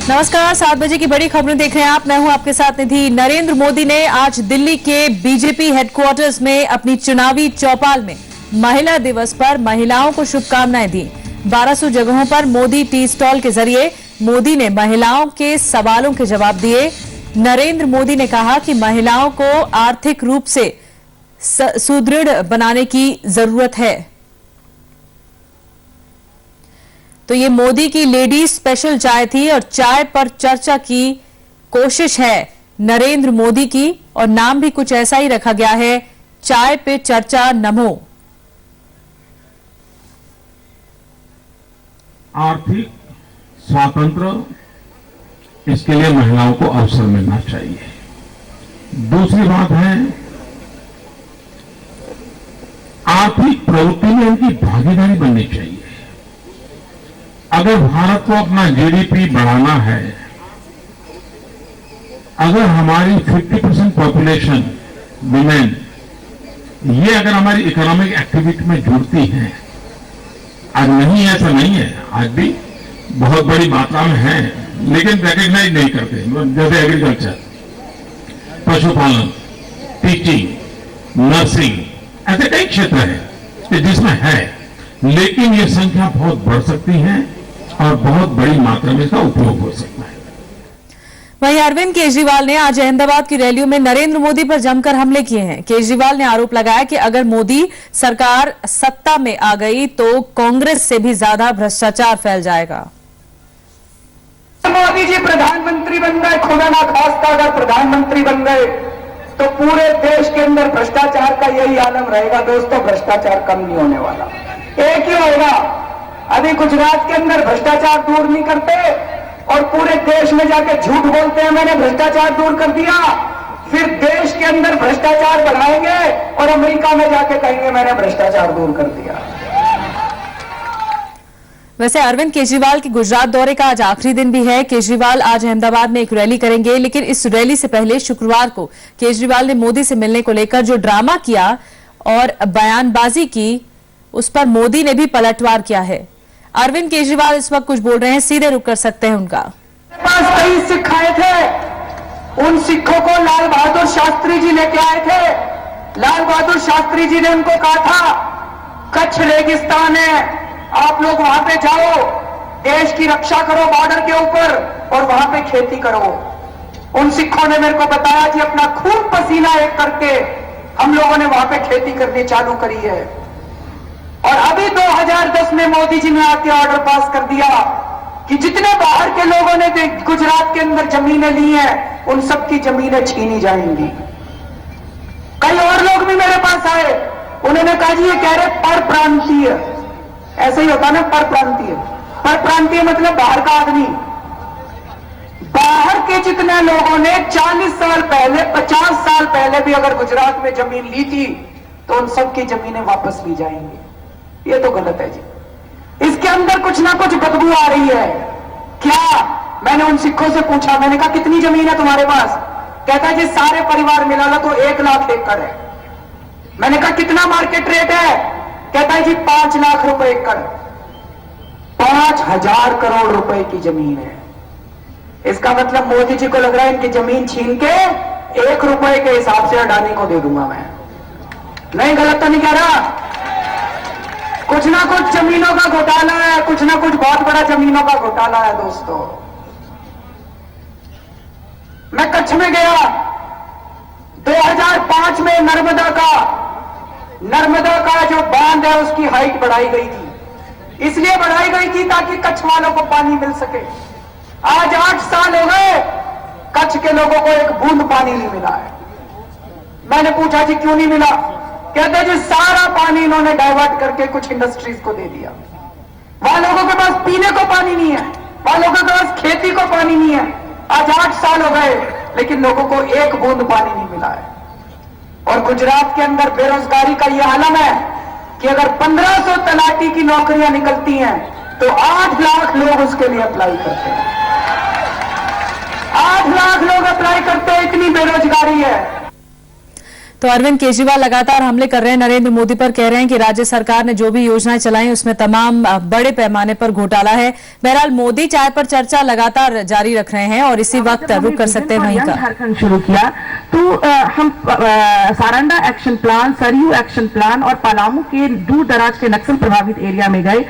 नमस्कार, 7 बजे की बड़ी खबरें देख रहे हैं आप। मैं हूं आपके साथ निधि। नरेंद्र मोदी ने आज दिल्ली के बीजेपी हेडक्वार्टर्स में अपनी चुनावी चौपाल में महिला दिवस पर महिलाओं को शुभकामनाएं दी। 1200 जगहों पर मोदी टी स्टॉल के जरिए मोदी ने महिलाओं के सवालों के जवाब दिए। नरेंद्र मोदी ने कहा कि महिलाओं को आर्थिक रूप से सुदृढ़ बनाने की जरूरत है। तो ये मोदी की लेडीज स्पेशल चाय थी और चाय पर चर्चा की कोशिश है नरेंद्र मोदी की, और नाम भी कुछ ऐसा ही रखा गया है, चाय पे चर्चा नमो। आर्थिक स्वातंत्र, इसके लिए महिलाओं को अवसर मिलना चाहिए। दूसरी बात है, आर्थिक प्रवृत्ति में उनकी भागीदारी बननी चाहिए। अगर भारत को अपना जीडीपी बढ़ाना है, अगर हमारी 50% पॉपुलेशन वुमेन ये अगर हमारी इकोनॉमिक एक्टिविटी में जुड़ती हैं, आज नहीं है ऐसा नहीं है, आज भी बहुत बड़ी मात्रा में है, लेकिन रिकॉग्नाइज नहीं करते। जैसे एग्रीकल्चर, पशुपालन, टीचिंग, नर्सिंग, ऐसे कई क्षेत्र हैं जिसमें है, लेकिन ये संख्या बहुत बढ़ सकती है और बहुत बड़ी मात्रा में इसका उपयोग हो सकता है। वहीं अरविंद केजरीवाल ने आज अहमदाबाद की रैलियों में नरेंद्र मोदी पर जमकर हमले किए हैं। केजरीवाल ने आरोप लगाया कि अगर मोदी सरकार सत्ता में आ गई तो कांग्रेस से भी ज्यादा भ्रष्टाचार फैल जाएगा। मोदी जी प्रधानमंत्री बन गए, खुदा ना खास्ता अगर प्रधानमंत्री बन गए तो पूरे देश के अंदर भ्रष्टाचार का यही आलम रहेगा। दोस्तों, भ्रष्टाचार कम नहीं होने वाला, एक ही होगा। अभी गुजरात के अंदर भ्रष्टाचार दूर नहीं करते और पूरे देश में जाके झूठ बोलते हैं मैंने भ्रष्टाचार दूर कर दिया, फिर देश के अंदर भ्रष्टाचार बढ़ाएंगे और अमेरिका में जाके कहेंगे मैंने भ्रष्टाचार दूर कर दिया। वैसे अरविंद केजरीवाल के गुजरात दौरे का आज आखिरी दिन भी है। केजरीवाल आज अहमदाबाद में एक रैली करेंगे, लेकिन इस रैली से पहले शुक्रवार को केजरीवाल ने मोदी से मिलने को लेकर जो ड्रामा किया और बयानबाजी की, उस पर मोदी ने भी पलटवार किया है। अरविंद केजरीवाल इस वक्त कुछ बोल रहे हैं, सीधे रुक कर सकते हैं उनका। पास कई सिख आए थे, उन सिखों को लाल बहादुर शास्त्री जी लेके आए थे। लाल बहादुर शास्त्री जी ने उनको कहा था कच्छ रेगिस्तान है, आप लोग वहां पे जाओ, देश की रक्षा करो बॉर्डर के ऊपर और वहां पे खेती करो। उन सिखों ने मेरे को बताया कि अपना खून पसीना एक करके हम लोगों ने वहां पे खेती करनी चालू करी है। और अभी 2010 में मोदी जी ने आके ऑर्डर पास कर दिया कि जितने बाहर के लोगों ने गुजरात के अंदर जमीनें ली हैं, उन सबकी जमीनें छीनी जाएंगी। कई और लोग भी मेरे पास आए, उन्होंने कहा जी ये कह रहे पर प्रांतीय, ऐसे ही होता ना पर प्रांतीय। पर प्रांतीय मतलब बाहर का आदमी। बाहर के जितने लोगों ने 40 साल पहले 50 साल पहले भी अगर गुजरात में जमीन ली थी तो उन सबकी जमीनें वापस ली जाएंगी। ये तो गलत है जी, इसके अंदर कुछ ना कुछ बदबू आ रही है। क्या? मैंने उन सिखों से पूछा, मैंने कहा कितनी जमीन है तुम्हारे पास? कहता है जी सारे परिवार मिला लो तो 1 लाख एकड़ है। मैंने कहा कितना मार्केट रेट है? कहता है जी 5 लाख रुपए एकड़। 5000 करोड़ रुपए की जमीन है। इसका मतलब मोदी जी को लग रहा है इनकी जमीन छीन के 1 रुपए के हिसाब से अडानी को दे दूंगा मैं। नहीं, गलत तो नहीं कह रहा? कुछ ना कुछ जमीनों का घोटाला है, कुछ ना कुछ बहुत बड़ा जमीनों का घोटाला है। दोस्तों, मैं कच्छ में गया 2005 में, नर्मदा का जो बांध है उसकी हाइट बढ़ाई गई थी। इसलिए बढ़ाई गई थी ताकि कच्छ वालों को पानी मिल सके। आज 8 साल हो गए, कच्छ के लोगों को एक बूंद पानी नहीं मिला है। मैंने पूछा जी क्यों नहीं मिला? कहते जी सारा पानी इन्होंने डाइवर्ट करके कुछ इंडस्ट्रीज को दे दिया। वहां लोगों के पास पीने को पानी नहीं है, वहां लोगों के पास खेती को पानी नहीं है। आज 8 साल हो गए, लेकिन लोगों को एक बूंद पानी नहीं मिला है। और गुजरात के अंदर बेरोजगारी का यह आलम है कि अगर 1500 तलाटी की नौकरियां निकलती हैं तो 8 लाख लोग उसके लिए अप्लाई करते हैं। 8 लाख लोग अप्लाई करते हैं, इतनी बेरोजगारी है। तो अरविंद केजरीवाल लगातार हमले कर रहे हैं नरेंद्र मोदी पर, कह रहे हैं कि राज्य सरकार ने जो भी योजनाएं चलाई उसमें तमाम बड़े पैमाने पर घोटाला है। बहरहाल मोदी चाय पर चर्चा लगातार जारी रख रहे हैं और इसी वक्त रुक कर सकते हैं वहीं का। झारखंड शुरू किया तो हम Saranda action plan, Saryu action plan और पलामू के दूर दराज के नक्सल प्रभावित एरिया में गए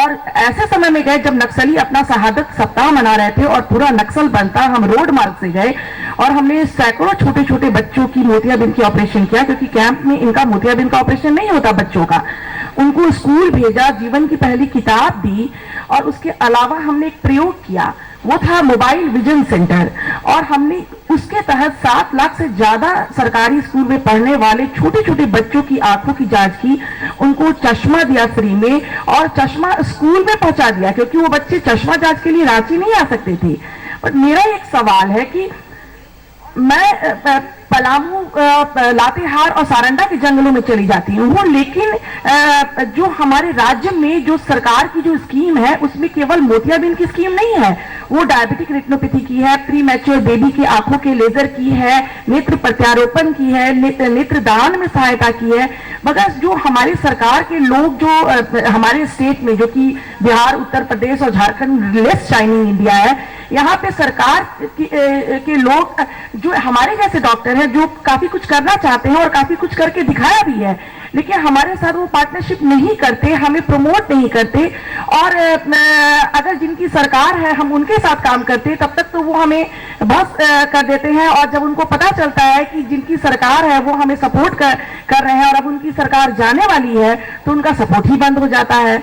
और ऐसे समय में गए जब नक्सली अपना शहादत सप्ताह मना रहे थे और पूरा नक्सल बनता। हम रोड मार्ग से गए और हमने सैकड़ों छोटे छोटे बच्चों की मोतियाबिंद की ऑपरेशन किया, क्योंकि कैंप में इनका मोतियाबिंद का ऑपरेशन नहीं होता बच्चों का। उनको स्कूल भेजा, जीवन की पहली किताब दी और उसके अलावा हमने एक प्रयोग किया, वो था मोबाइल विजन सेंटर। और हमने उसके तहत 7 लाख से ज्यादा सरकारी स्कूल में पढ़ने वाले छोटे छोटे बच्चों की आंखों की जांच की, उनको चश्मा दिया फ्री में और चश्मा स्कूल में पहुंचा दिया, क्योंकि वो बच्चे चश्मा जांच के लिए रांची नहीं आ सकते थे। और मेरा एक सवाल है कि मैं पलामू, लातेहार और सारंडा के जंगलों में चली जाती हूँ, लेकिन जो हमारे राज्य में जो सरकार की जो स्कीम है उसमें केवल मोतियाबिंद की स्कीम नहीं है, वो डायबिटिक रेटिनोपैथी की है, प्री मैच्योर बेबी की आंखों के लेजर की है, नेत्र प्रत्यारोपण की है, नेत्र दान में सहायता की है। मगर जो हमारे सरकार के लोग जो हमारे स्टेट में, जो कि बिहार, उत्तर प्रदेश और झारखंड लेस शाइनिंग इंडिया है, यहाँ पे सरकार के लोग जो हमारे जैसे डॉक्टर हैं जो काफी कुछ करना चाहते हैं और काफी कुछ करके दिखाया भी है, लेकिन हमारे साथ वो पार्टनरशिप नहीं करते, हमें प्रमोट नहीं करते। और अगर जिनकी सरकार है हम उनके साथ काम करते तब तक तो वो हमें बस कर देते हैं, और जब उनको पता चलता है कि जिनकी सरकार है वो हमें सपोर्ट कर रहे हैं और अब उनकी सरकार जाने वाली है तो उनका सपोर्ट ही बंद हो जाता है।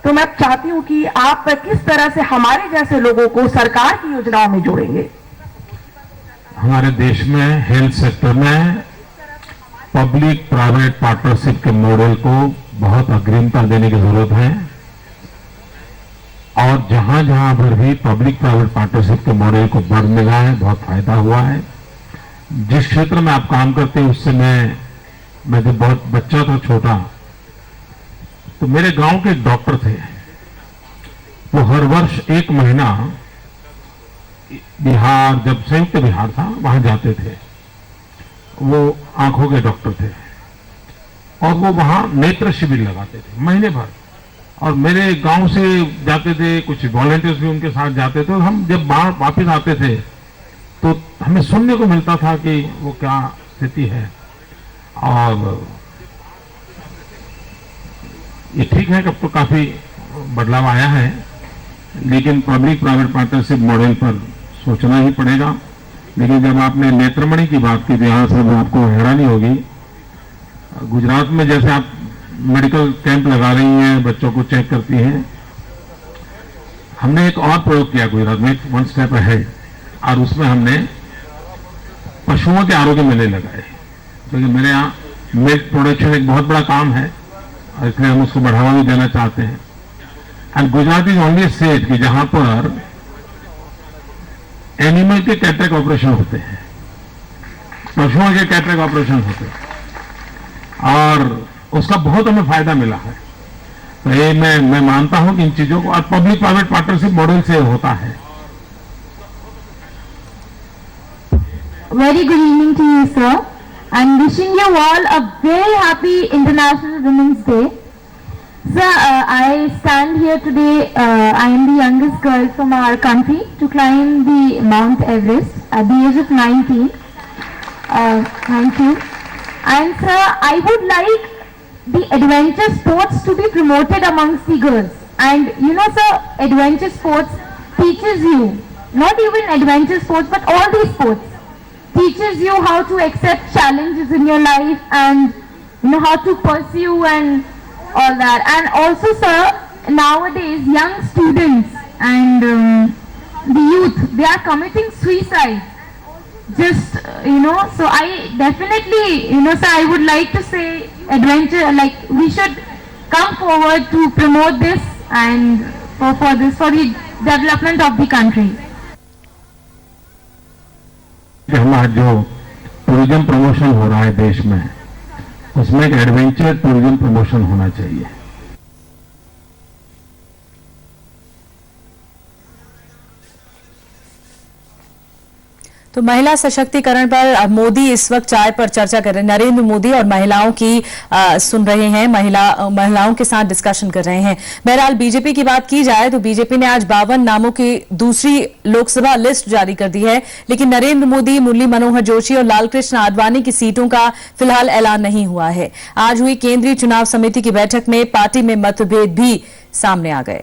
तो मैं चाहती हूं कि आप किस तरह से हमारे जैसे लोगों को सरकार की योजनाओं में जोड़ेंगे। हमारे देश में हेल्थ सेक्टर में पब्लिक प्राइवेट पार्टनरशिप के मॉडल को बहुत अग्रिमता देने की जरूरत है और जहां जहां पर भी पब्लिक प्राइवेट पार्टनरशिप के मॉडल को बल मिला है, बहुत फायदा हुआ है। जिस क्षेत्र में आप काम करते हैं उससे मैं जब बहुत बच्चा था, छोटा, तो मेरे गांव के एक डॉक्टर थे, वो हर वर्ष 1 महीना बिहार, जब संयुक्त बिहार था वहां जाते थे। वो आंखों के डॉक्टर थे और वो वहां नेत्र शिविर लगाते थे महीने भर, और मेरे गांव से जाते थे, कुछ वॉलंटियर्स भी उनके साथ जाते थे। और हम जब बाहर वापस आते थे तो हमें सुनने को मिलता था कि वो क्या स्थिति है। और ये ठीक है कि अब तो काफी बदलाव आया है, लेकिन पब्लिक प्राइवेट पार्टनरशिप मॉडल पर सोचना ही पड़ेगा। लेकिन जब आपने नेत्रमणि की बात की, यहाँ से आपको हैरानी होगी, गुजरात में जैसे आप मेडिकल कैंप लगा रही हैं, बच्चों को चेक करती हैं, हमने एक और प्रयोग किया गुजरात में, 1 स्टेप अहेड, और उसमें हमने पशुओं के आरोग्य मेले लगाए, क्योंकि मेरे यहाँ मिल्क प्रोडक्शन एक बहुत बड़ा काम है और इसलिए हम उसको बढ़ावा भी देना चाहते हैं। And Gujarat is only state कि जहां पर एनिमल के कैटरेक्ट ऑपरेशन होते हैं, पशुओं के कैटरेक्ट ऑपरेशन होते हैं, और उसका बहुत हमें फायदा मिला है। तो ये मैं मानता हूं कि इन चीजों को, और पब्लिक प्राइवेट पार्टनरशिप मॉडल से होता है। Very good evening to you, sir. I'm wishing you all a very happy International Women's Day. Sir, I stand here today, I am the youngest girl from our country to climb the Mount Everest at the age of 19. Thank you. And sir, I would like the adventure sports to be promoted amongst the girls. And you know sir, adventure sports teaches you, not even adventure sports but all these sports, teaches you how to accept challenges in your life and you know how to pursue and all that. And also sir, nowadays young students and the youth, they are committing suicide just so I definitely sir, I would like to say adventure, like we should come forward to promote this and for the development of the country. हमारा जो tourism promotion हो रहा है देश में, उसमें एक adventure tourism promotion होना चाहिए। तो महिला सशक्तिकरण पर मोदी इस वक्त चाय पर चर्चा कर रहे हैं। नरेंद्र मोदी और महिलाओं की सुन रहे हैं, महिलाओं के साथ डिस्कशन कर रहे हैं। बहरहाल बीजेपी की बात की जाए तो बीजेपी ने आज 52 नामों की दूसरी लोकसभा लिस्ट जारी कर दी है, लेकिन नरेंद्र मोदी, मुरली मनोहर जोशी और लालकृष्ण आडवाणी की सीटों का फिलहाल ऐलान नहीं हुआ है। आज हुई केंद्रीय चुनाव समिति की बैठक में पार्टी में मतभेद भी सामने आ गए।